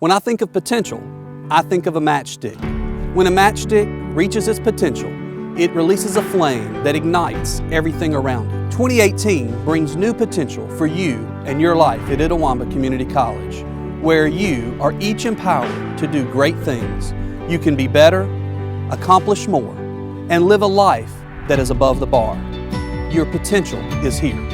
When I think of potential, I think of a matchstick. When a matchstick reaches its potential, it releases a flame that ignites everything around it. 2018 brings new potential for you and your life at Itawamba Community College, where you are each empowered to do great things. You can be better, accomplish more, and live a life that is above the bar. Your potential is here.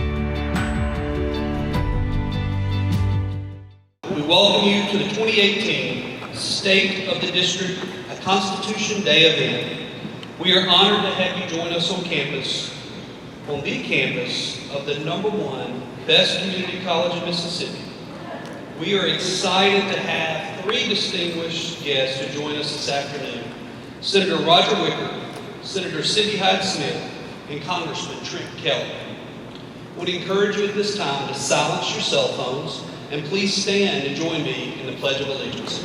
We welcome you to the 2018 State of the District Constitution Day event. We are honored to have you join us on the campus of the #1 best community college in Mississippi. We are excited to have 3 distinguished guests to join us this afternoon. Senator Roger Wicker, Senator Cindy Hyde-Smith, and Congressman Trent Kelly. I would encourage you at this time to silence your cell phones and please stand and join me in the Pledge of Allegiance.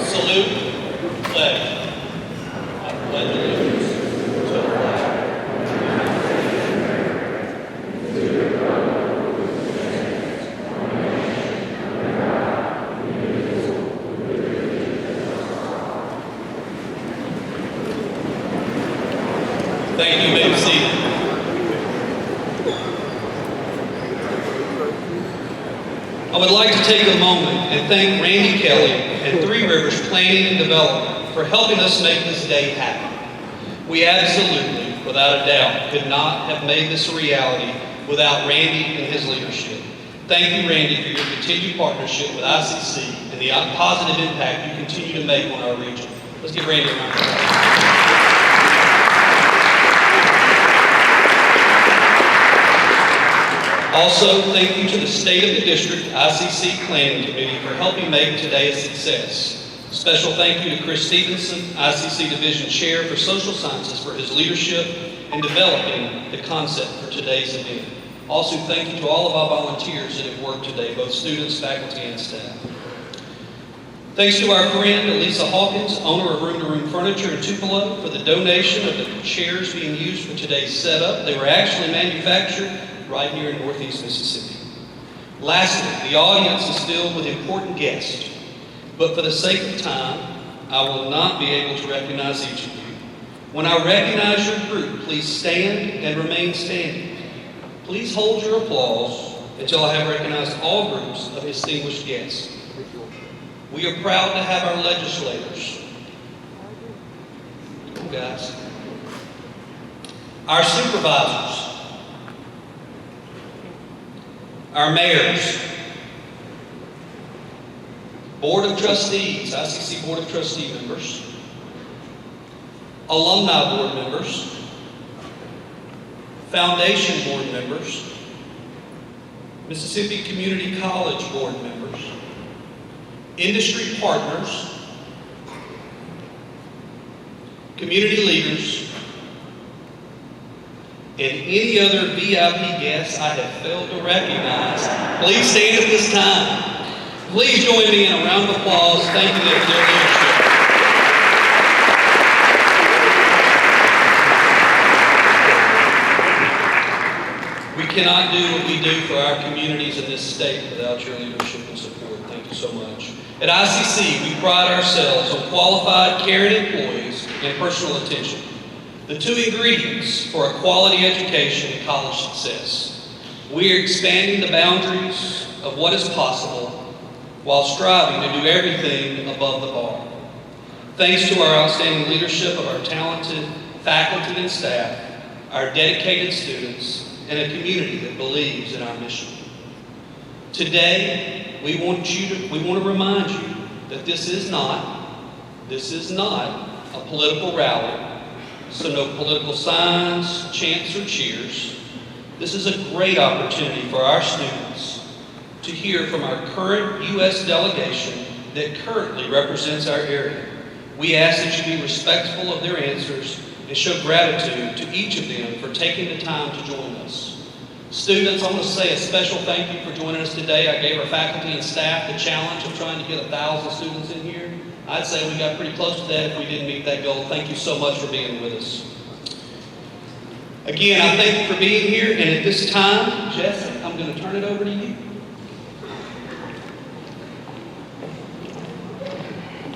Salute, pledge. I pledge allegiance to the flag. Thank you, may be seated. I would like to take a moment and thank Randy Kelly and Three Rivers Planning and Development for helping us make this day happen. We absolutely, without a doubt, could not have made this a reality without Randy and his leadership. Thank you, Randy, for your continued partnership with ICC and the positive impact you continue to make on our region. Let's give Randy a round of applause. Also, thank you to the State of the District ICC Planning Committee for helping make today a success. Special thank you to Chris Stevenson, ICC Division Chair for Social Sciences, for his leadership in developing the concept for today's event. Also, thank you to all of our volunteers that have worked today, both students, faculty, and staff. Thanks to our friend Elisa Hawkins, owner of Room to Room Furniture in Tupelo, for the donation of the chairs being used for today's setup. They were actually manufactured right here in Northeast Mississippi. Lastly, the audience is filled with important guests, but for the sake of time, I will not be able to recognize each of you. When I recognize your group, please stand and remain standing. Please hold your applause until I have recognized all groups of distinguished guests. We are proud to have our legislators, guys, our supervisors, our mayors, Board of Trustees, ICC Board of Trustee members, alumni board members, foundation board members, Mississippi Community College board members, industry partners, community leaders, and any other VIP guests I have failed to recognize. Please stand at this time. Please join me in a round of applause thanking them for their leadership. We cannot do what we do for our communities in this state without your leadership and support. Thank you so much. At ICC, we pride ourselves on qualified, caring employees and personal attention, the 2 ingredients for a quality education and college success. We are expanding the boundaries of what is possible while striving to do everything above the bar. Thanks to our outstanding leadership of our talented faculty and staff, our dedicated students, and a community that believes in our mission. Today, we want to remind you that this is not a political rally. So no political signs, chants, or cheers. This is a great opportunity for our students to hear from our current U.S. delegation that currently represents our area. We ask that you be respectful of their answers and show gratitude to each of them for taking the time to join us. Students, I want to say a special thank you for joining us today. I gave our faculty and staff the challenge of trying to get 1,000 students in here. I'd say we got pretty close to that if we didn't meet that goal. Thank you so much for being with us. Again, I thank you for being here, and at this time, Jess, I'm going to turn it over to you.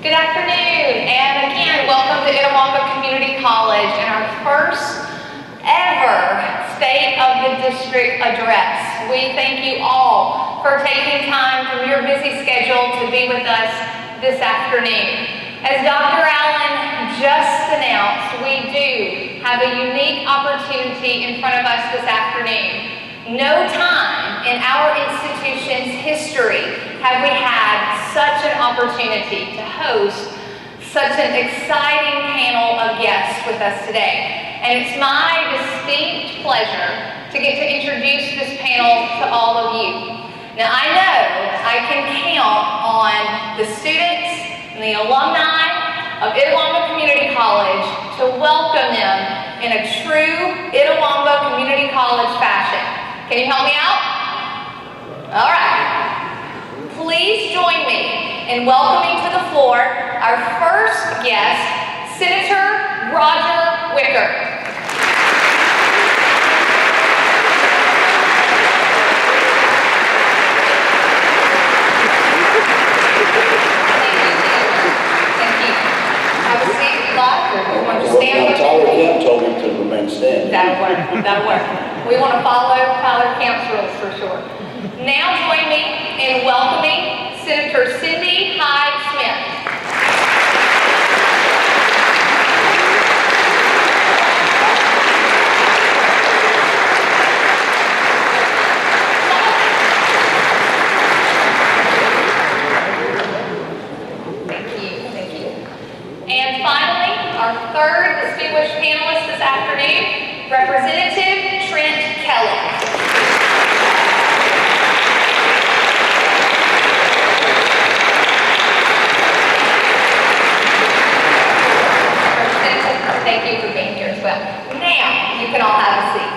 Good afternoon, and again, welcome to Itawamba Community College and our first ever State of the District address. We thank you all for taking time from your busy schedule to be with us this afternoon. As Dr. Allen just announced, we do have a unique opportunity in front of us this afternoon. No time in our institution's history have we had such an opportunity to host such an exciting panel of guests with us today. And it's my distinct pleasure to get to introduce this panel to all of you. Now I know I can count on the students and the alumni of Itawamba Community College to welcome them in a true Itawamba Community College fashion. Can you help me out? All right. Please join me in welcoming to the floor our first guest, Senator Roger Wicker. Tyler Kemp told me to remain standing. That'll work. We want to follow Tyler Kemp's rules for sure. Now join me in welcoming Senator Cindy Hyde-Smith. Thank you. And finally, our third distinguished panelist this afternoon, Representative Trent Kelly. Thank you for being here as well. Now, you can all have a seat.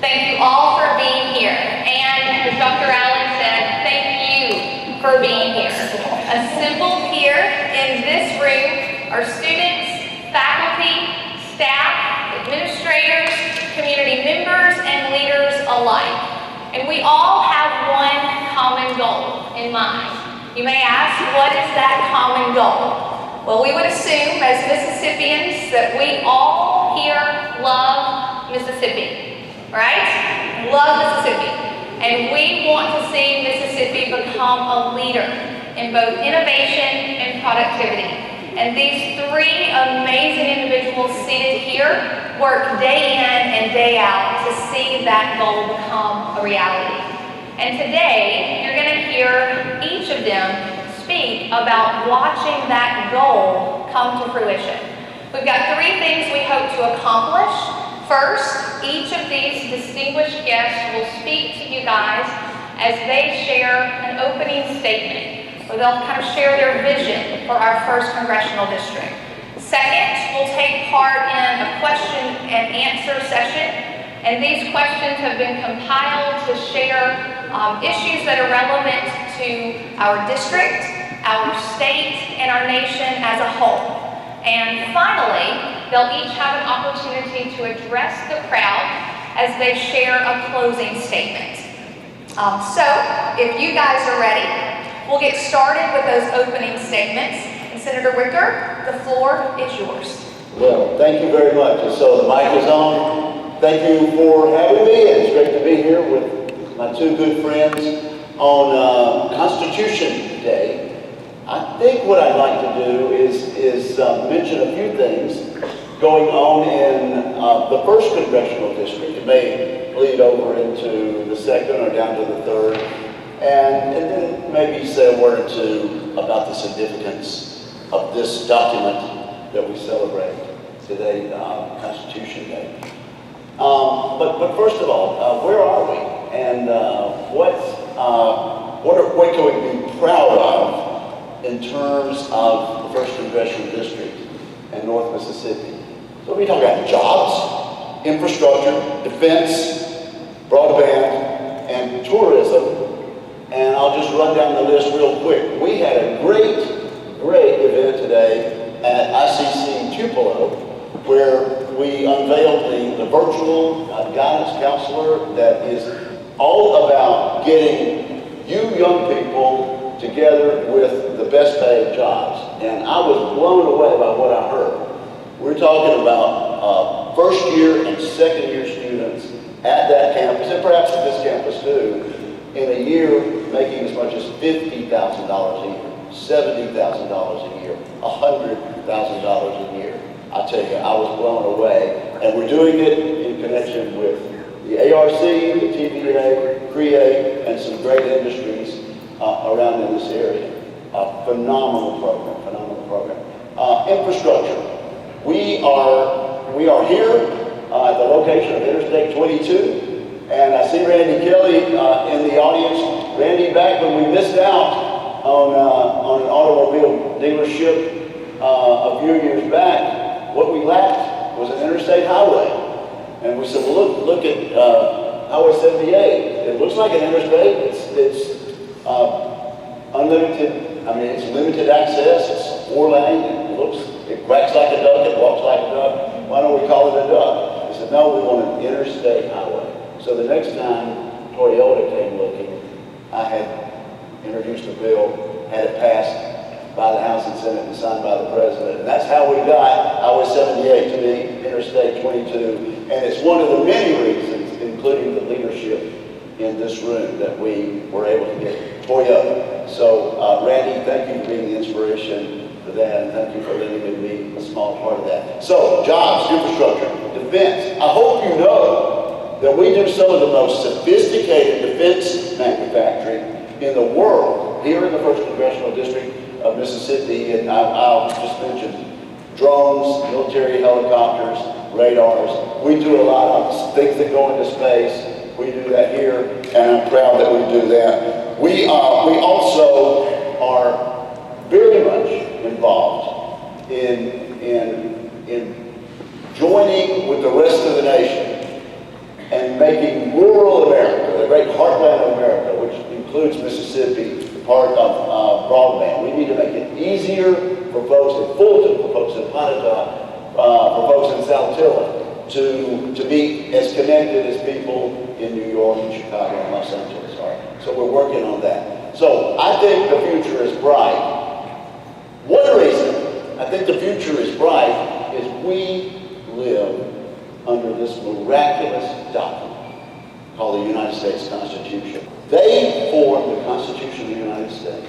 Thank you all for being here. And as Dr. Allen said, thank you for being here. Assembled here in this room are students, faculty, staff, administrators, community members, and leaders alike. And we all have one common goal in mind. You may ask, what is that common goal? Well, we would assume as Mississippians that we all here love Mississippi, right? Love Mississippi. And we want to see Mississippi become a leader in both innovation and productivity. And these three amazing individuals seated here work day in and day out to see that goal become a reality. And today, you're going to hear each of them speak about watching that goal come to fruition. We've got three things we hope to accomplish. First, each of these distinguished guests will speak to you guys as they share an opening statement, where they'll kind of share their vision for our first congressional district. Second, we'll take part in a question and answer session, and these questions have been compiled to share issues that are relevant to our district, our state, and our nation as a whole. And finally, they'll each have an opportunity to address the crowd as they share a closing statement. So, if you guys are ready, we'll get started with those opening statements. And Senator Wicker, the floor is yours. Well, thank you very much. And so the mic is on. Thank you for having me. It's great to be here with my two good friends on Constitution Day. I think what I'd like to do is mention a few things going on in the first congressional district. It may bleed over into the second or down to the third, and then maybe say a word or two about the significance of this document that we celebrate today, Constitution Day. But first of all, where are we? And what can we be proud of in terms of the first congressional district in North Mississippi? So we talk about jobs, infrastructure, defense, broadband, and tourism. And I'll just run down the list real quick. We had a great event today at ICC Tupelo, where we unveiled the virtual guidance counselor that is all about getting you young people together with the best paid jobs. And I was blown away by what I heard. We're talking about first year and second year students at that campus, and perhaps at this campus too, in a year making as much as $50,000 a year, $70,000 a year, $100,000 a year. I tell you, I was blown away. And we're doing it in connection with the ARC, the TVA, CREA, and some great industries around in this area. Phenomenal program, phenomenal program. Infrastructure. We are here at the location of Interstate 22, and I see Randy Kelly in the audience. Randy, back when we missed out on an automobile dealership a few years back, what we lacked was an interstate highway. And we said, well, look at Highway 78. It looks like an interstate. It's unlimited. I mean, it's limited access. It's 4-lane. It quacks like a duck. It walks like a duck. Why don't we call it a duck? They said, no, we want an interstate highway. So the next time Toyota came looking, I had introduced a bill, had it passed by the House and Senate and signed by the President. And that's how we got Highway 78 to be Interstate 22. And it's one of the many reasons, including the leadership in this room, that we were able to get Toyota. So, Randy, thank you for being the inspiration for that, and thank you for letting me be a small part of that. So, jobs, infrastructure, defense. I hope you know that we do some of the most sophisticated defense manufacturing in the world here in the 1st Congressional District of Mississippi, and I'll just mention drones, military helicopters, radars. We do a lot of things that go into space. We do that here, and I'm proud that we do that. We also are very much involved in joining with the rest of the nation and making rural America, the great heartland of America, which includes Mississippi, part of broadband. We need to make it easier for folks in Fulton, for folks in Pontotoc, for folks in Saltillo, to be as connected as people in New York and Chicago and Los Angeles are. So we're working on that. So I think the future is bright. One reason I think the future is bright is we live under this miraculous document called the United States Constitution. They formed the Constitution of the United States.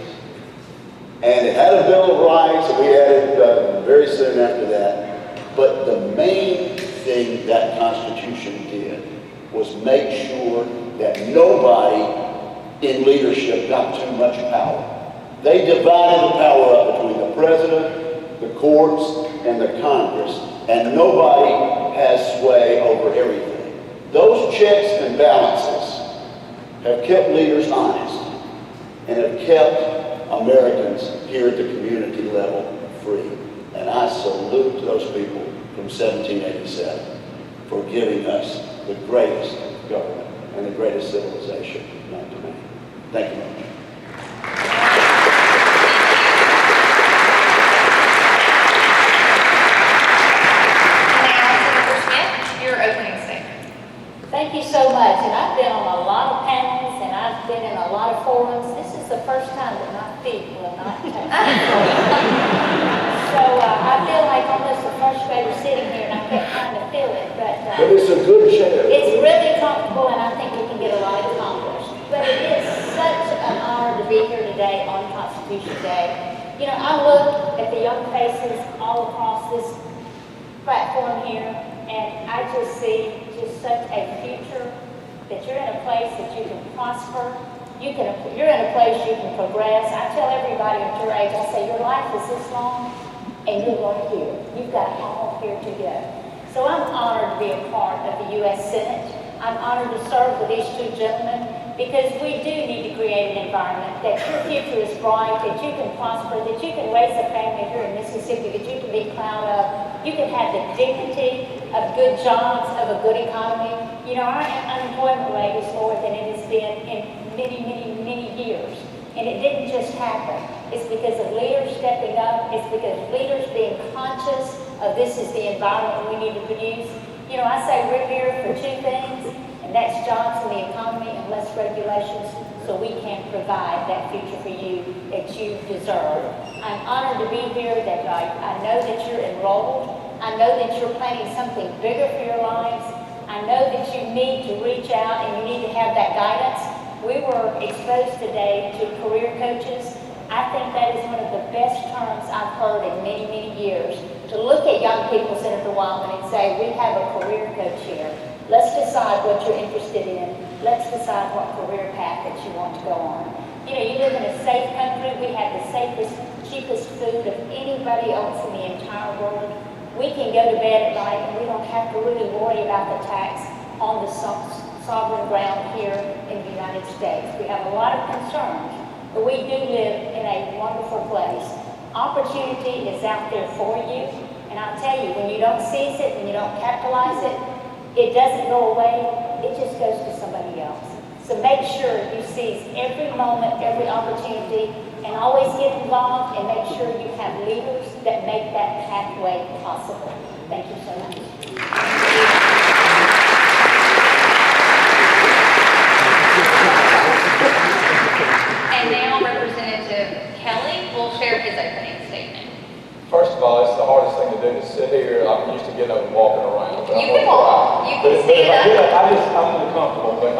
And it had a Bill of Rights that we added very soon after that. But the main thing that Constitution did was make sure that nobody in leadership got too much power. They divided the power up between the president, the courts, and the Congress, and nobody has sway over everything. Those checks and balances have kept leaders honest and have kept Americans here at the community level free. And I salute those people from 1787 for giving us the greatest government and the greatest civilization known to man. Thank you very much. Thank you so much, and I've been on a lot of panels and I've been in a lot of forums. This is the first time that my feet will not touch. So I feel like almost a first grader sitting here, and I kept trying to feel it, but it's a good chair. It's really comfortable, and I think we can get a lot accomplished. But it is such an honor to be here today on Constitution Day. You know, I look at the young faces all across this platform here, and I just see just such a future, that you're in a place that you can prosper, you're in a place you can progress. I tell everybody at your age, I say, your life is this long, and you're right here. You've got all here to go. So I'm honored to be a part of the U.S. Senate. I'm honored to serve with these two gentlemen, because we do need to create an environment that your future is bright, that you can prosper, that you can raise a family here in Mississippi, that you can be proud of. You can have the dignity of good jobs, of a good economy. You know, our unemployment rate is lower than it has been in many, many, many years. And it didn't just happen. It's because of leaders stepping up. It's because of leaders being conscious this is the environment we need to produce. You know, I say we're here for two things, and that's jobs and the economy and less regulations, so we can provide that future for you that you deserve. I'm honored to be here, that I know that you're enrolled. I know that you're planning something bigger for your lives. I know that you need to reach out and you need to have that guidance. We were exposed today to career coaches. I think that is one of the best terms I've heard in many, many years. To look at young people, Senator Wildman, and say, we have a career coach here. Let's decide what you're interested in. Let's decide what career path that you want to go on. You know, you live in a safe country. We have the safest, cheapest food of anybody else in the entire world. We can go to bed at night and we don't have to really worry about the tax on the sovereign ground here in the United States. We have a lot of concerns, but we do live in a wonderful place. Opportunity is out there for you, and I'll tell you, when you don't seize it, when you don't capitalize it, it doesn't go away, it just goes to somebody else. So make sure you seize every moment, every opportunity, and always get involved and make sure you have leaders that make that pathway possible. Thank you so much. And now Representative Kelly will share his opening statement. First of all, it's the hardest thing to do to sit here. I'm used to getting up and walking around. But You can walk. You can stand up. I'm uncomfortable. But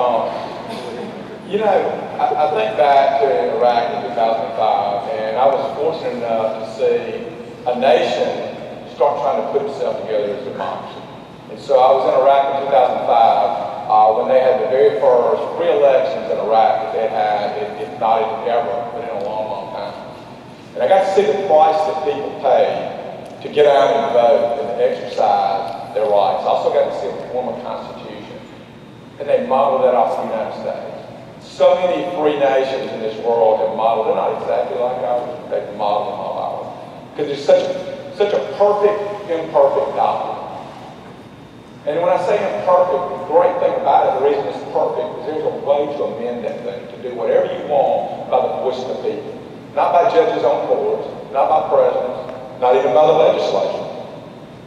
you know, I think back to Iraq in 2005, and I was fortunate enough to see a nation start trying to put itself together as a democracy. And so I was in Iraq in 2005 when they had the very first free elections in Iraq that they had, if not ever, but in a long, long time. And I got to see the price that people pay to get out and vote and exercise their rights. I also got to see them form a constitution. And they modeled that off the United States. So many free nations in this world have modeled, they're not exactly like ours, but they've modeled them all ours. Because it's such a perfect, imperfect document. And when I say imperfect, the great thing about it, the reason it's perfect, is there's a way to amend that thing, to do whatever you want by the voice of the people. Not by judges on courts, not by presidents, not even by the legislature,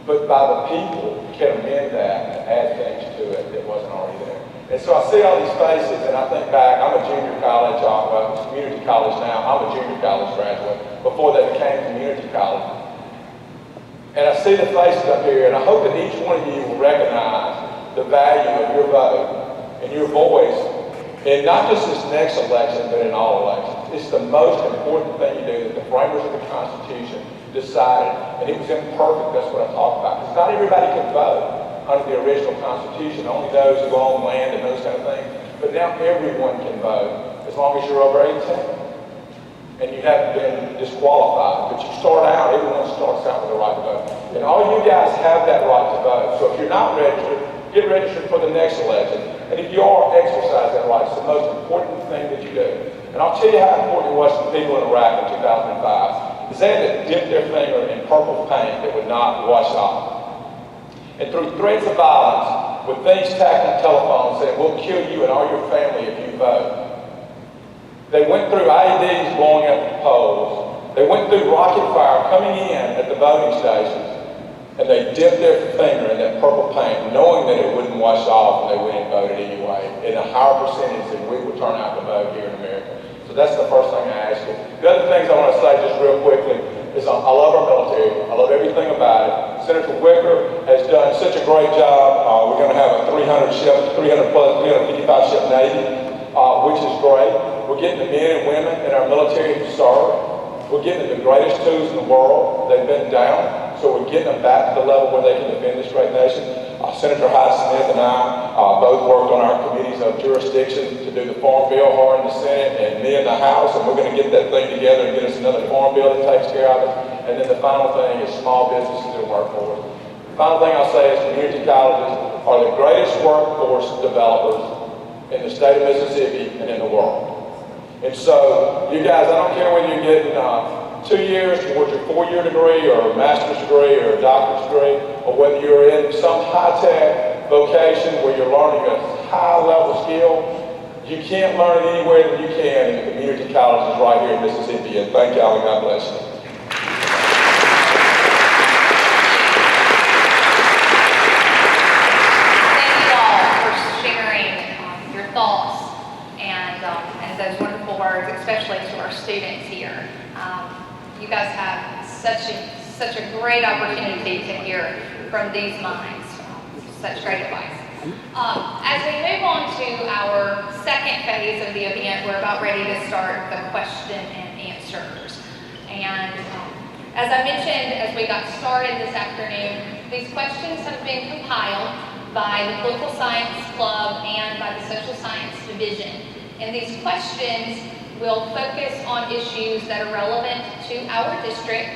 but by the people can amend that and add things to it that wasn't already there. And so I see all these faces, and I think back, I'm a junior college, well, it's community college now, I'm a junior college graduate, before they became community college. And I see the faces up here, and I hope that each one of you will recognize the value of your vote and your voice, in not just this next election, but in all elections. It's the most important thing you do that the framers of the Constitution decided, and it was imperfect, that's what I talk about, because not everybody can vote under the original Constitution, only those who own land and those kind of things. But now everyone can vote, as long as you're over 18. And you haven't been disqualified. But you start out, everyone starts out with the right to vote. And all you guys have that right to vote. So if you're not registered, get registered for the next election. And if you are, exercise that right. It's the most important thing that you do. And I'll tell you how important it was to the people in Iraq in 2005. Is they had to dip their finger in purple paint that would not wash off. And through threats of violence, with things tacked on telephones saying, we'll kill you and all your family if you vote. They went through IEDs blowing up the polls. They went through rocket fire coming in at the voting stations. And they dipped their finger in that purple paint, knowing that it wouldn't wash off and they went and voted anyway, in a higher percentage than we would turn out to vote here in America. So that's the first thing I ask you. The other things I want to say just real quickly is I love our military. I love everything about it. Senator Wicker has done such a great job. We're going to have a 355 ship Navy, which is great. We're getting the men and women in our military to serve. We're getting the greatest tools in the world. They've been down, so we're getting them back to the level where they can defend this great nation. Senator Hyde-Smith and I both worked on our committees of jurisdiction to do the Farm Bill, her in the Senate and me in the House, and we're going to get that thing together and get us another Farm Bill that takes care of it. And then the final thing is small businesses and workforce. The final thing I'll say is community colleges are the greatest workforce developers in the state of Mississippi and in the world. And so, you guys, I don't care whether you're getting 2 years towards your 4-year degree or a master's degree or a doctorate degree, or whether you're in some high-tech vocation where you're learning a high-level skill, you can't learn it anywhere that you can in the community colleges right here in Mississippi. And thank y'all and God bless you. and those wonderful words, especially to our students here. You guys have such a great opportunity to hear from these minds. Such great advice. As we move on to our second phase of the event, we're about ready to start the question and answers. And as I mentioned, as we got started this afternoon, these questions have been compiled by the Political Science Club and by the Social Science Division. And these questions will focus on issues that are relevant to our district,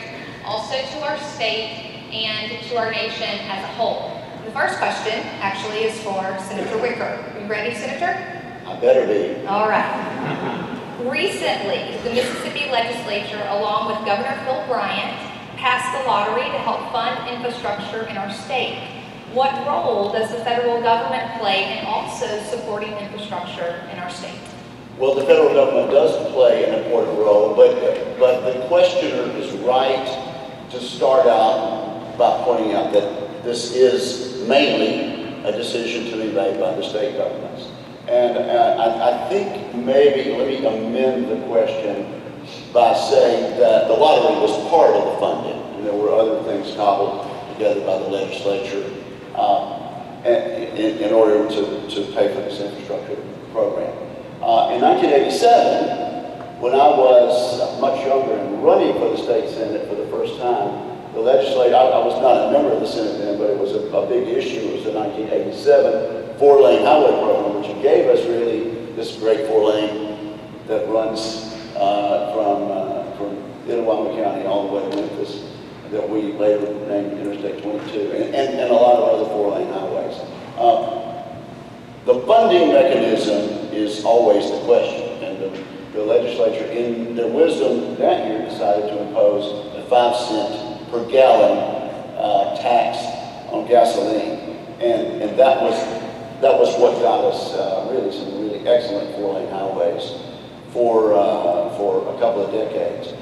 also to our state, and to our nation as a whole. The first question actually is for Senator Wicker. You ready, Senator? I better be. All right. Recently, the Mississippi legislature, along with Governor Phil Bryant, passed the lottery to help fund infrastructure in our state. What role does the federal government play in also supporting infrastructure in our state? Well, the federal government does play an important role, but the questioner is right to start out by pointing out that this is mainly a decision to be made by the state governments. And I think maybe, let me amend the question by saying that the lottery was part of the funding, and there were other things cobbled together by the legislature in order to pay for this infrastructure program. In 1987, when I was much younger and running for the state senate for the first time, the legislature, I was not a member of the Senate then, but it was a big issue. It was the 1987 four-lane highway program, which gave us really this great four-lane that runs from Itawamba County all the way to Memphis, that we later named Interstate 22, and a lot of other four-lane highways. The funding mechanism is always the question, and the legislature, in their wisdom that year, decided to impose a 5-cent per gallon tax on gasoline, and that was what got us really some really excellent four-lane highways for a couple of decades.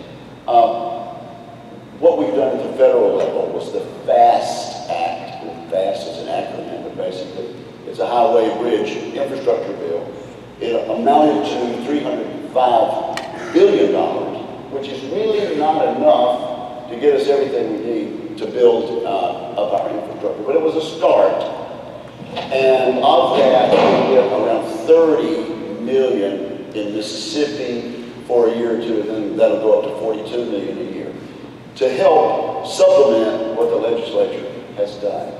What we've done at the federal level was the FAST Act. FAST is an acronym, but basically it's a highway bridge infrastructure bill. It amounted to $305 billion, which is really not enough to get us everything we need to build up our infrastructure. But it was a start. And of that, we get around 30 million in Mississippi for a year or two, and then that'll go up to 42 million a year to help supplement what the legislature has done.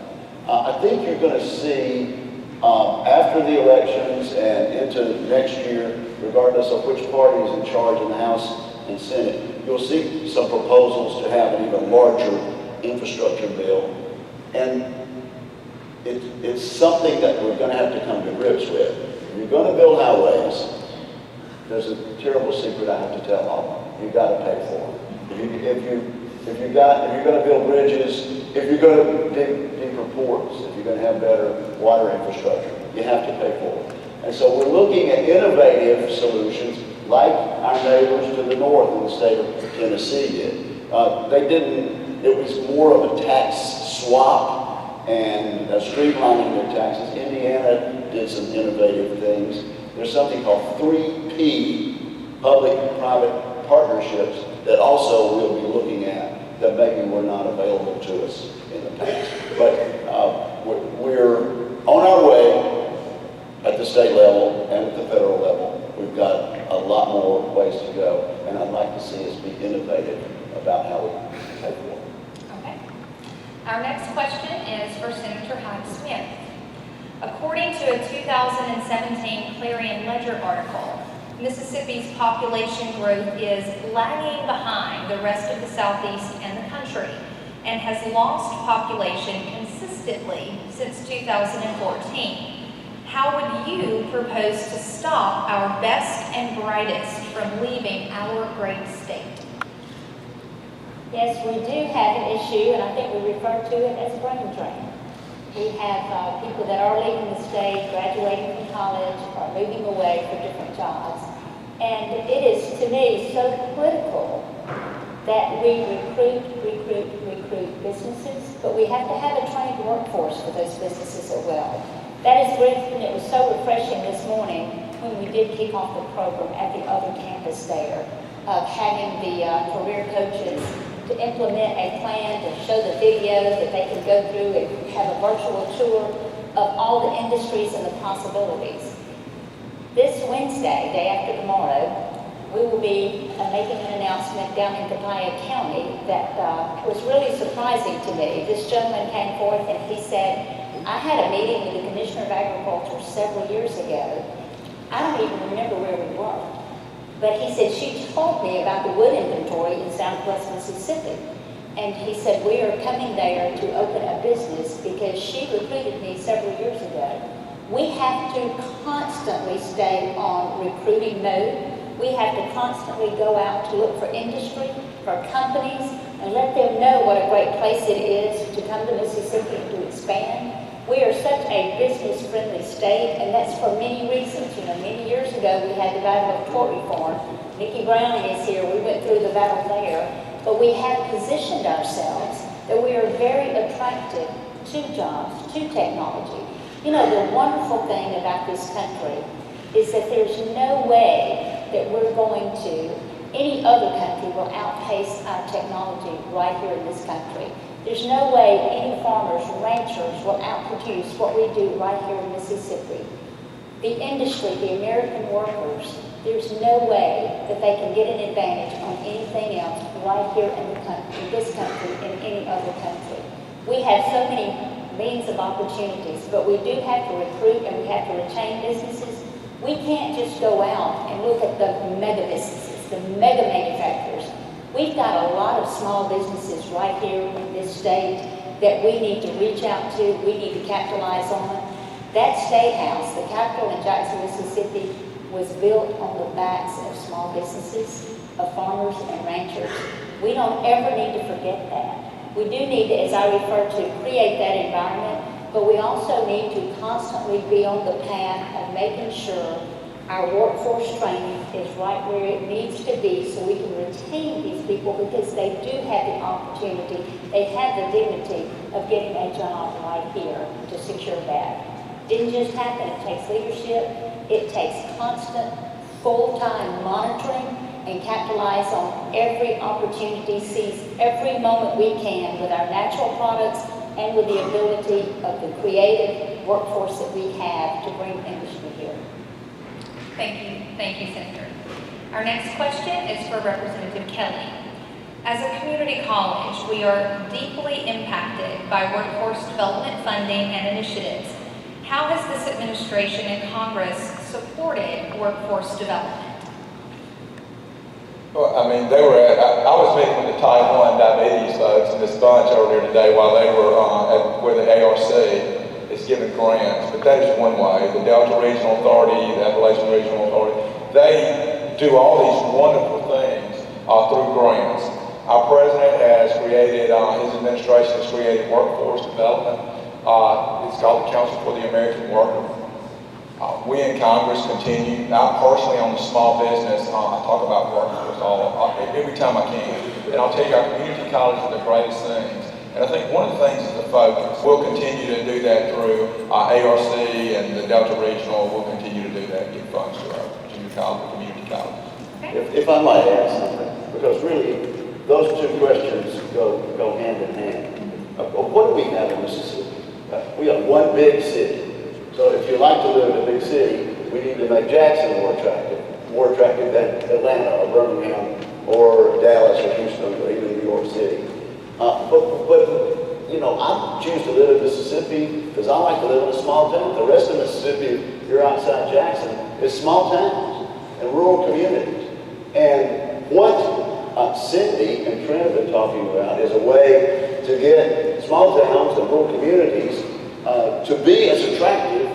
I think you're going to see after the elections and into next year, regardless of which party is in charge in the House and Senate, you'll see some proposals to have an even larger infrastructure bill. And it's something that we're going to have to come to grips with. If you're going to build highways, there's a terrible secret I have to tell all. You've got to pay for them. If you're going to build bridges, if you're going to dig deeper ports, if you're going to have better water infrastructure, you have to pay for it. And so we're looking at innovative solutions like our neighbors to the north in the state of Tennessee did. It was more of a tax swap and streamlining their taxes. Indiana did some innovative things. There's something called 3P, public-private partnerships, that also we'll be looking at that maybe were not available to us in the past. But we're on our way at the state level and at the federal level. We've got a lot more ways to go, and I'd like to see us be innovative about how we pay for it. Okay. Our next question is for Senator Hyde Smith. According to a 2017 Clarion Ledger article, Mississippi's population growth is lagging behind the rest of the Southeast and the country, and has lost population consistently since 2014. How would you propose to stop our best and brightest from leaving our great state? Yes, we do have an issue, and I think we refer to it as a brain drain. We have people that are leaving the state, graduating from college, or moving away for different jobs. And it is, to me, so critical that we recruit businesses, but we have to have a trained workforce for those businesses as well. That is great, and it was so refreshing this morning when we did kick off the program at the other campus there of having the career coaches to implement a plan to show the videos that they can go through and have a virtual tour of all the industries and the possibilities. This Wednesday, day after tomorrow, we will be making an announcement down in Copiah County that was really surprising to me. This gentleman came forth and he said, I had a meeting with the Commissioner of Agriculture several years ago. I don't even remember where we were. But he said, she told me about the wood inventory in Southwest Mississippi. And he said, we are coming there to open a business because she recruited me several years ago. We have to constantly stay on recruiting mode. We have to constantly go out to look for industry, for companies, and let them know what a great place it is to come to Mississippi and to expand. We are such a business-friendly state, and that's for many reasons. You know, many years ago we had the battle of tort reform. Nikki Browning is here. We went through the battle there. But we have positioned ourselves that we are very attractive to jobs, to technology. You know, the wonderful thing about this country is that there's no way that we're going to, any other country will outpace our technology right here in this country. There's no way any farmers, ranchers will outproduce what we do right here in Mississippi. The industry, the American workers, there's no way that they can get an advantage on anything else right here in the country, in this country, in any other country. We have so many means of opportunities, but we do have to recruit and we have to retain businesses. We can't just go out and look at the mega businesses, the mega manufacturers. We've got a lot of small businesses right here in this state that we need to reach out to, we need to capitalize on. That state house, the Capitol in Jackson, Mississippi, was built on the backs of small businesses, of farmers and ranchers. We don't ever need to forget that. We do need to, as I refer to, create that environment, but we also need to constantly be on the path of making sure our workforce training is right where it needs to be so we can retain these people because they do have the opportunity, they have the dignity of getting a job right here to secure that. Didn't just happen, it takes leadership, it takes constant, full-time monitoring and capitalize on every opportunity, seize every moment we can with our natural products and with the ability of the creative workforce that we have to bring industry here. Thank you, Senator. Our next question is for Representative Kelly. As a community college, we are deeply impacted by workforce development funding and initiatives. How has this administration and Congress supported workforce development? Well, I mean, I was meeting with the type 1 diabetes folks in this bunch over here today while they were where the ARC is giving grants, but that is one way. The Delta Regional Authority, the Appalachian Regional Authority, they do all these wonderful things through grants. Our president has created, his administration has created workforce development. It's called the Council for the American Worker. We in Congress continue. I personally, on the small business, I talk about workforce every time I can. And I'll tell you, our community colleges are the greatest things. And I think one of the things is the focus. We'll continue to do that through ARC and the Delta Regional. We'll continue to do that, give funds to our junior college, community colleges. If I might add something, because really those two questions go hand in hand. What do we have in Mississippi? We have one big city. So if you like to live in a big city, we need to make Jackson more attractive than Atlanta or Birmingham or Dallas or Houston or even New York City. But you know, I choose to live in Mississippi because I like to live in a small town. The rest of Mississippi, if you're outside Jackson, is small towns and rural communities. And what Cindy and Trent have been talking about is a way to get small towns and rural communities to be as attractive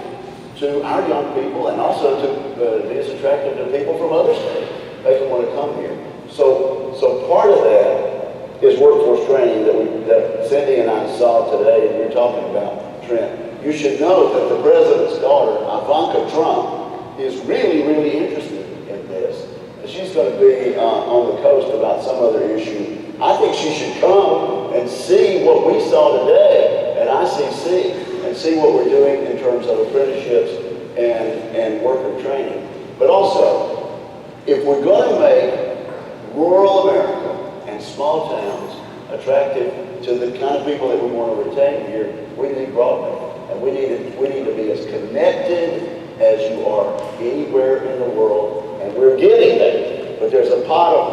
to our young people and also to be as attractive to people from other states. They can want to come here. So part of that is workforce training that Cindy and I saw today, and you're talking about, Trent. You should know that the president's daughter, Ivanka Trump, is really, really interested in this. She's going to be on the coast about some other issue. I think she should come and see what we saw today at ICC and see what we're doing in terms of apprenticeships and worker training. But also, if we're going to make rural America and small towns attractive to the kind of people that we want to retain here, we need broadband. And we need to be as connected as you are anywhere in the world, and we're getting there. But there's a pot of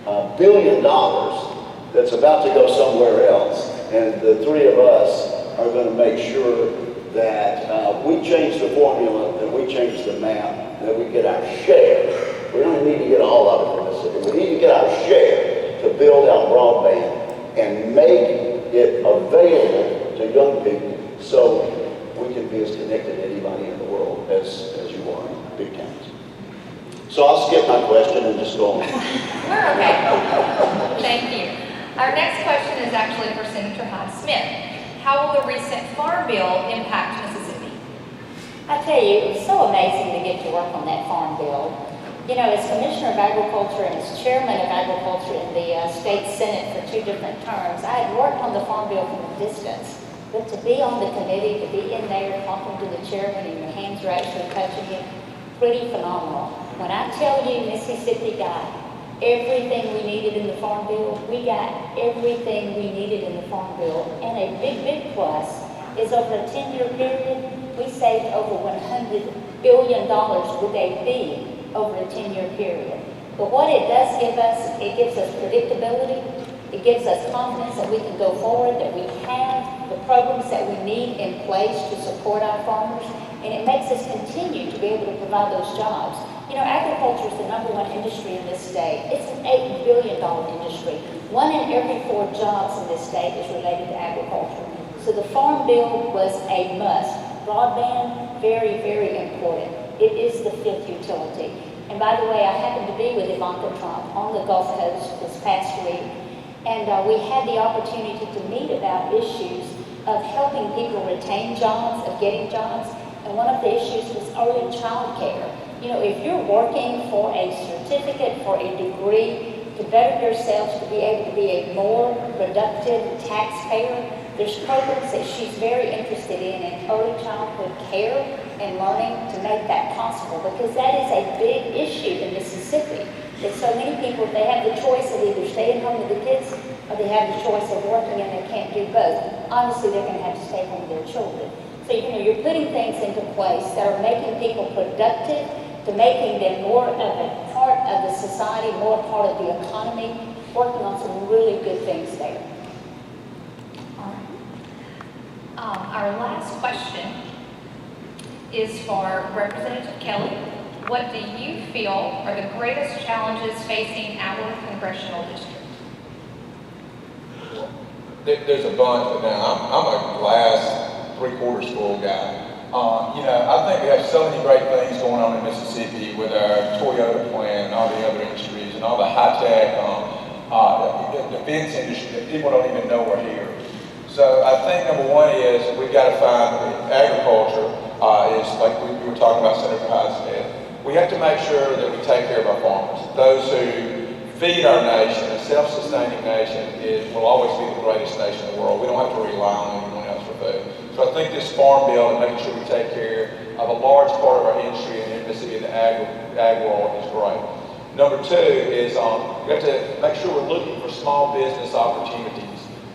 $4.5 billion that's about to go somewhere else, and the three of us are going to make sure that we change the formula, that we change the map, that we get our share. We don't need to get all of it from Mississippi. We need to get our share to build out broadband and make it available to young people so we can be as connected to anybody in the world as you are in big towns. So I'll skip my question and just go on. We're okay. Thank you. Our next question is actually for Senator Hyde Smith. How will the recent Farm Bill impact Mississippi? I tell you, it was so amazing to get to work on that Farm Bill. You know, as Commissioner of Agriculture and as Chairman of Agriculture in the State Senate for 2 different terms, I had worked on the Farm Bill from a distance. But to be on the committee, to be in there talking to the chairman and your hands are actually touching it, pretty phenomenal. When I tell you Mississippi got everything we needed in the Farm Bill, we got everything we needed in the Farm Bill. And a big, big plus is over a 10-year period, we saved over $100 billion with a B over a 10-year period. But what it does give us, it gives us predictability. It gives us confidence that we can go forward, that we have the programs that we need in place to support our farmers, and it makes us continue to be able to provide those jobs. You know, agriculture is the #1 industry in this state. It's an $8 billion industry. 1 in every 4 jobs in this state is related to agriculture. So the Farm Bill was a must. Broadband, very, very important. It is the 5th utility. And by the way, I happened to be with Ivanka Trump on the Gulf Coast this past week. And we had the opportunity to meet about issues of helping people retain jobs, of getting jobs. And one of the issues was early child care. You know, if you're working for a certificate, for a degree, to better yourselves, to be able to be a more productive taxpayer, there's programs that she's very interested in early childhood care and learning to make that possible, because that is a big issue in Mississippi. That so many people, if they have the choice of either staying home with the kids or they have the choice of working and they can't do both, obviously they're going to have to stay home with their children. So, you know, you're putting things into place that are making people productive, to making them more of a part of the society, more a part of the economy, working on some really good things there. Our last question is for Representative Kelly. What do you feel are the greatest challenges facing our congressional district? There's a bunch, but now I'm a glass 3/4 full guy. You know, I think we have so many great things going on in Mississippi with our Toyota plant and all the other industries and all the high-tech defense industry that people don't even know we're here. So I think number one is we've got to find agriculture is like we were talking about Senator Hyde Smith. We have to make sure that we take care of our farmers. Those who feed our nation, a self-sustaining nation, will always be the greatest nation in the world. We don't have to rely on anyone else for food. So I think this Farm Bill and making sure we take care of a large part of our industry in Mississippi, the ag world, is great. Number two is we have to make sure we're looking for small business opportunities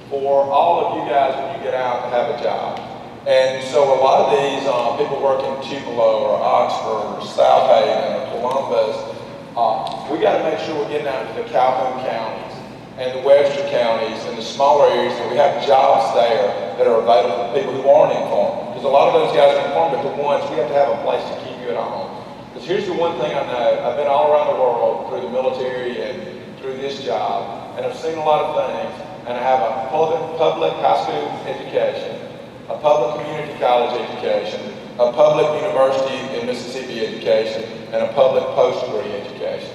for all of you guys when you get out to have a job. And so a lot of these people work in Tupelo or Oxford or South Haven or Columbus, we got to make sure we're getting out to the Calhoun counties and the Webster counties and the smaller areas that we have jobs there that are available for people who aren't in farming. Because a lot of those guys are in farming, but for once, we have to have a place to keep you at home. Because here's the one thing I know. I've been all around the world through the military and through this job, and I've seen a lot of things, and I have a public high school education, a public community college education, a public university in Mississippi education, and a public post-degree education.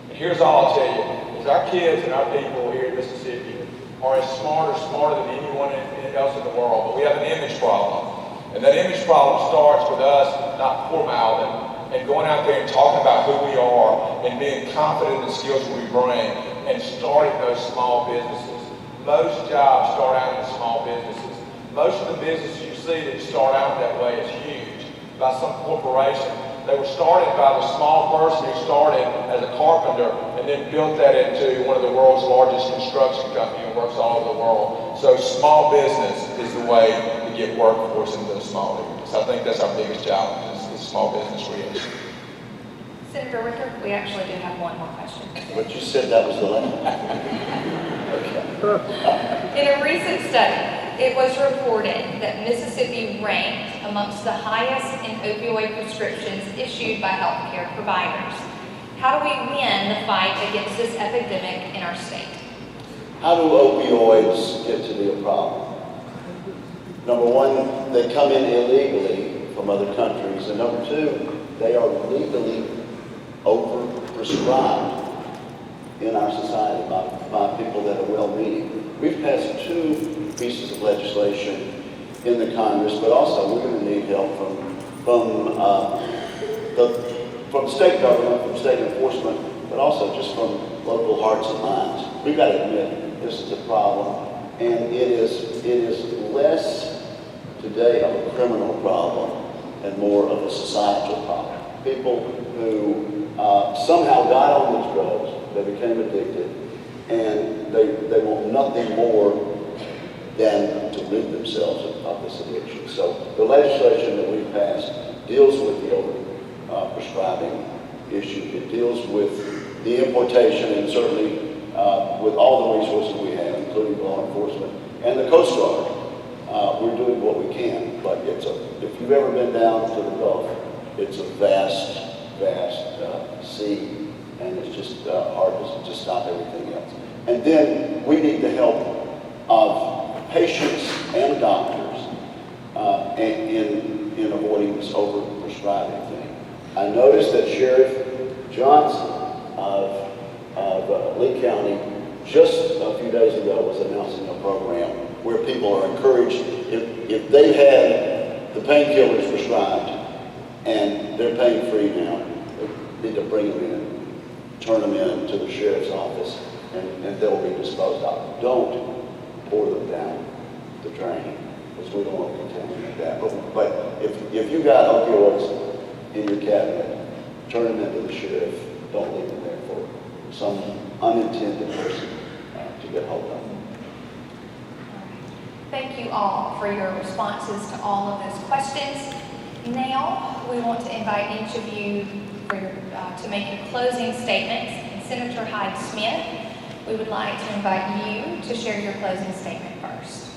And here's all I'll tell you, is our kids and our people here in Mississippi are as smarter than anyone else in the world, but we have an image problem. And that image problem starts with us not poor-mouthing and going out there and talking about who we are and being confident in the skills we bring and starting those small businesses. Most jobs start out in small businesses. Most of the businesses you see that start out that way is huge by some corporation They were started by the small person who started as a carpenter and then built that into one of the world's largest construction companies and works all over the world. So small business is the way to get workforce into the small areas. I think that's our biggest challenge is small business creation. Senator Ricker, we actually do have one more question. But you said that was the last. In a recent study, it was reported that Mississippi ranked amongst the highest in opioid prescriptions issued by healthcare providers. How do we win the fight against this epidemic in our state? How do opioids get to be a problem? Number one, they come in illegally from other countries. And number two, they are legally overprescribed in our society by people that are well-meaning. We've passed 2 pieces of legislation in the Congress, but also we're going to need help from state government, from state enforcement, but also just from local hearts and minds. We've got to admit this is a problem, and it is less today of a criminal problem and more of a societal problem. People who somehow got on these drugs, they became addicted, and they want nothing more than to rid themselves of this addiction. So the legislation that we've passed deals with the over-prescribing issue. It deals with the importation, and certainly with all the resources we have, including law enforcement and the Coast Guard. We're doing what we can, but if you've ever been down to the Gulf, it's a vast sea, and it's just hard to stop everything else. And then we need the help of patients and doctors in avoiding this over-prescribing thing. I noticed that Sheriff Johnson of Lee County just a few days ago was announcing a program where people are encouraged, if they've had the painkillers prescribed and they're pain-free now, they need to bring them in, turn them in to the sheriff's office, and they'll be disposed of. Don't pour them down the drain, because we don't want to contaminate that. But if you got opioids in your cabinet, turn them into the sheriff. Don't leave them there for some unintended person to get hold of. Thank you all for your responses to all of those questions. Now, we want to invite each of you to make your closing statements. And Senator Hyde-Smith, we would like to invite you to share your closing statement first.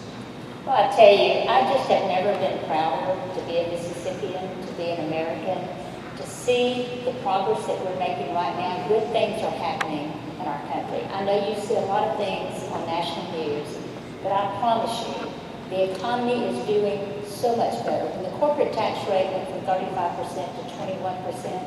Well, I tell you, I just have never been prouder to be a Mississippian, to be an American, to see the progress that we're making right now. Good things are happening in our country. I know you see a lot of things on national news, but I promise you, the economy is doing so much better. When the corporate tax rate went from 35% to 21%,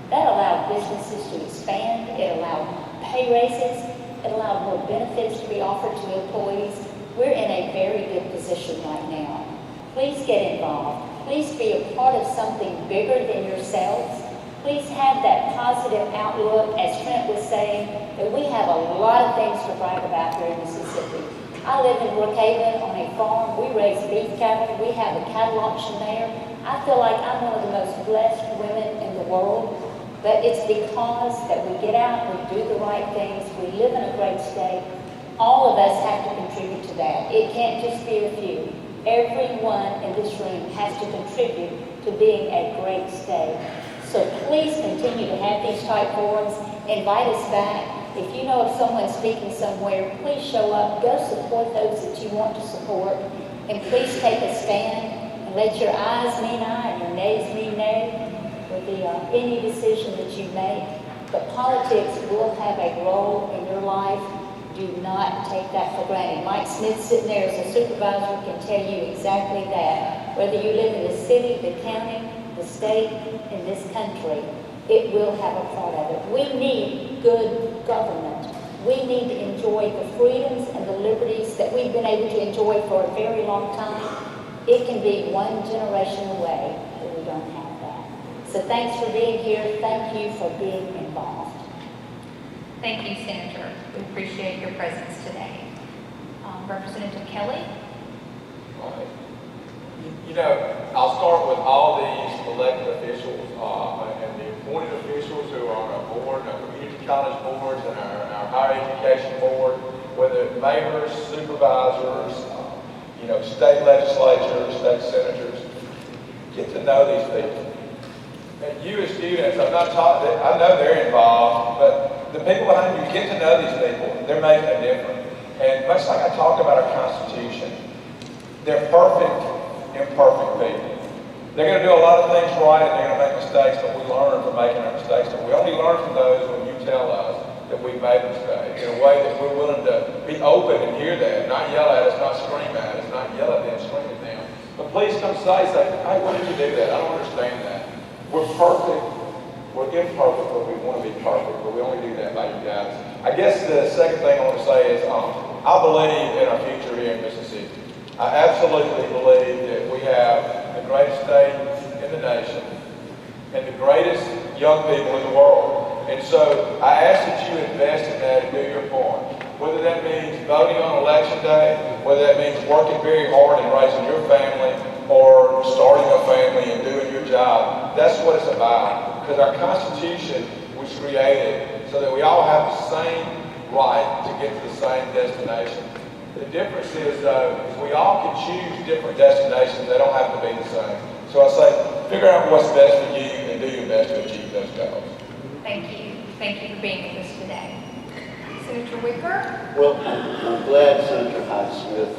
that allowed businesses to expand, it allowed pay raises, it allowed more benefits to be offered to employees. We're in a very good position right now. Please get involved. Please be a part of something bigger than yourselves. Please have that positive outlook, as Trent was saying, that we have a lot of things to brag about here in Mississippi. I live in Brookhaven on a farm. We raise beef cattle. We have a cattle auction there. I feel like I'm one of the most blessed women in the world. But it's because that we get out, we do the right things, we live in a great state. All of us have to contribute to that. It can't just be a few. Everyone in this room has to contribute to being a great state. So please continue to have these type forums. Invite us back. If you know of someone speaking somewhere, please show up. Go support those that you want to support. And please take a stand and let your ayes mean aye and your nays mean nay with any decision that you make. But politics will have a role in your life. Do not take that for granted. Mike Smith, sitting there as a supervisor, can tell you exactly that. Whether you live in the city, the county, the state, in this country, it will have a part of it. We need good government. We need to enjoy the freedoms and the liberties that we've been able to enjoy for a very long time. It can be one generation away that we don't have that. So thanks for being here. Thank you for being involved. Thank you, Senator. We appreciate your presence today. Representative Kelly? All right. You know, I'll start with all these elected officials. college boards and our higher education board, whether mayors, supervisors, state legislatures, state senators, get to know these people. And you as students, I know they're involved, but the people behind you, get to know these people. They're making a difference. And much like I talked about our Constitution, they're perfect, imperfect people. They're going to do a lot of things right and they're going to make mistakes, but we learn from making our mistakes. And we only learn from those when you tell us that we've made mistakes in a way that we're willing to be open and hear that, not yell at us, not scream at us, not yell at them, scream at them. But please come say, hey, why did you do that? I don't understand that. We're perfect, we're imperfect, but we want to be perfect, but we only do that by you guys. I guess the second thing I want to say is I believe in our future here in Mississippi. I absolutely believe that we have the greatest state in the nation and the greatest young people in the world. And so I ask that you invest in that and do your part. Whether that means voting on election day, whether that means working very hard and raising your family, or starting a family and doing your job. That's what it's about. Because our Constitution was created so that we all have the same right to get to the same destination. The difference is, though, is we all can choose different destinations. They don't have to be the same. So I say, figure out what's best for you and do your best to achieve those goals. Thank you. Thank you for being with us today. Senator Wicker? Well, I'm glad Senator Hyde-Smith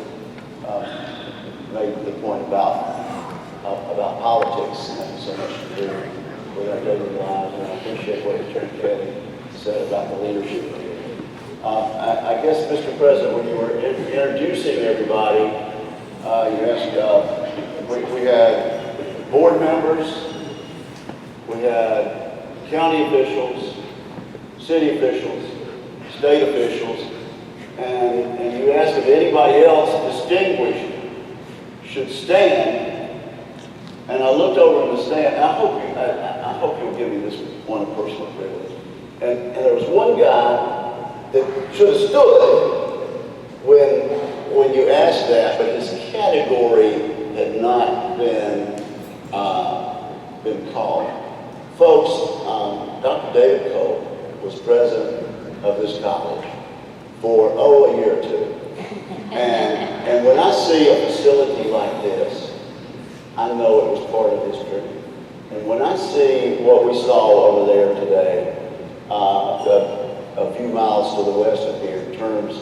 made the point about politics and so much to do with our daily lives, and I appreciate what Attorney Kelly said about the leadership here. I guess, Mr. President, when you were introducing everybody, you asked, we had board members, we had county officials, city officials, state officials, and you asked if anybody else distinguished should stand. And I looked over in the stand, and I hope you'll give me this one personal privilege. And there was one guy that should have stood when you asked that, but his category had not been called. Folks, Dr. David Cole was president of this college for, a year or two. And when I see a facility like this, I know it was part of his dream. And when I see what we saw over there today, a few miles to the west of here, in terms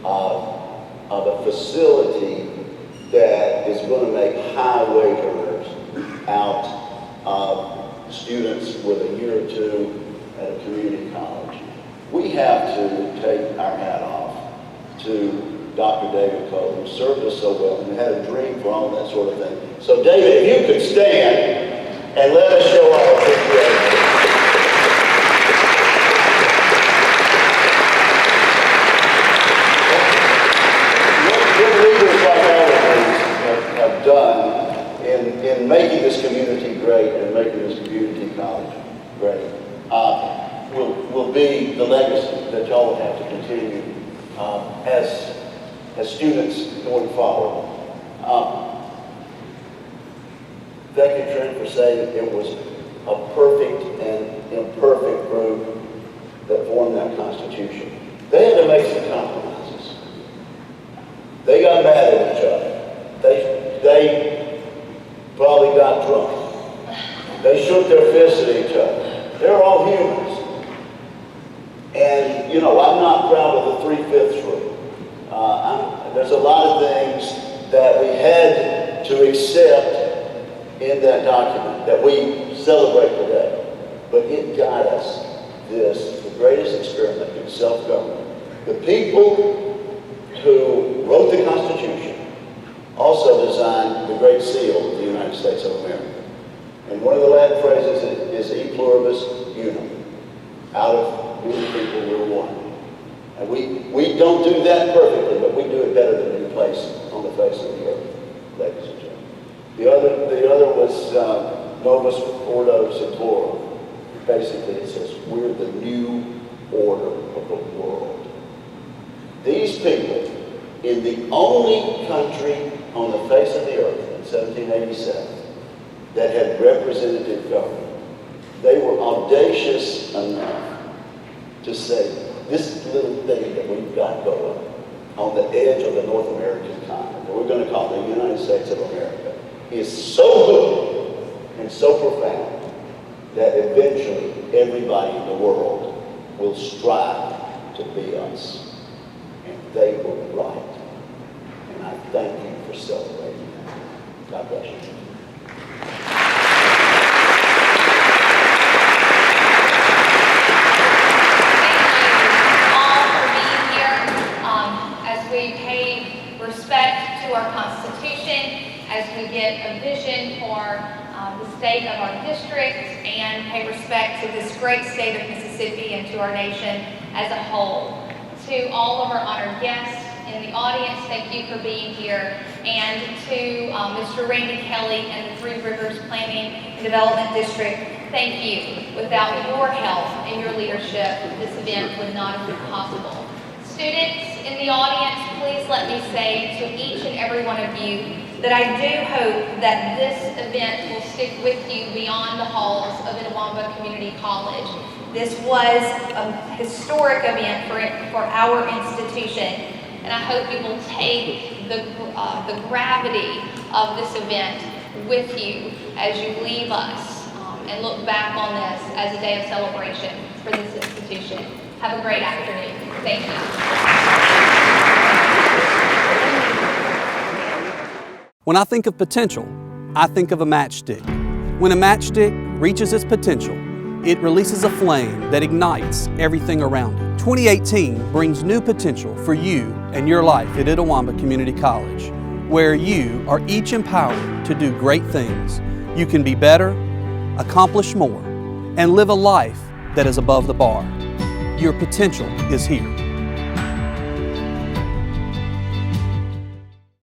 of a facility that is going to make high wage earners out of students with a year or two at a community college, we have to take our hat off to Dr. David Cole, who served us so well and had a dream for all that sort of thing. So David, if you could stand and let us show our appreciation. What leaders like ours have done in making this community great and making this community college great will be the legacy that y'all will have to continue as students going forward. Thank you, Trent, for saying it was a perfect and imperfect group that formed that Constitution. They had to make some compromises. They got mad at each other. They probably got drunk. They shook their fists at each other. They're all humans. And, I'm not proud of the 3/5 rule. There's a lot of things that we had to accept in that document that we celebrate today. But it got us the greatest experiment in self-government. The people who wrote the Constitution also designed the Great Seal of the United States of America. And one of the Latin phrases is e pluribus unum. Out of many people, we're one. And we don't do that perfectly, but we do it better than any place on the face of the earth, ladies and gentlemen. The other was Novus Ordo Seclorum. Basically, it says we're the new order of the world. These people, in the only country on the face of the earth in 1787 that had representative government, they were audacious enough to say this little thing that we've got going on the edge of the North American continent, that we're going to call the United States of America, is so good and so profound that eventually everybody in the world will strive to be us. And they were right. And I thank you for celebrating that. God bless you. We pay respect to our Constitution, as we get a vision for the state of our district, and pay respect to this great state of Mississippi and to our nation as a whole. To all of our honored guests in the audience, thank you for being here. And to Mr. Randy Kelly and the Three Rivers Planning and Development District, thank you. Without your help and your leadership, this event would not have been possible. Students in the audience, please let me say to each and every one of you that I do hope that this event will stick with you beyond the halls of Itawamba Community College. This was a historic event for our institution, and I hope you will take the gravity of this event with you as you leave us and look back on this as a day of celebration for this institution. Have a great afternoon. Thank you. When I think of potential, I think of a matchstick. When a matchstick reaches its potential, it releases a flame that ignites everything around it. 2018 brings new potential for you and your life at Itawamba Community College, where you are each empowered to do great things. You can be better, accomplish more, and live a life that is above the bar. Your potential is here.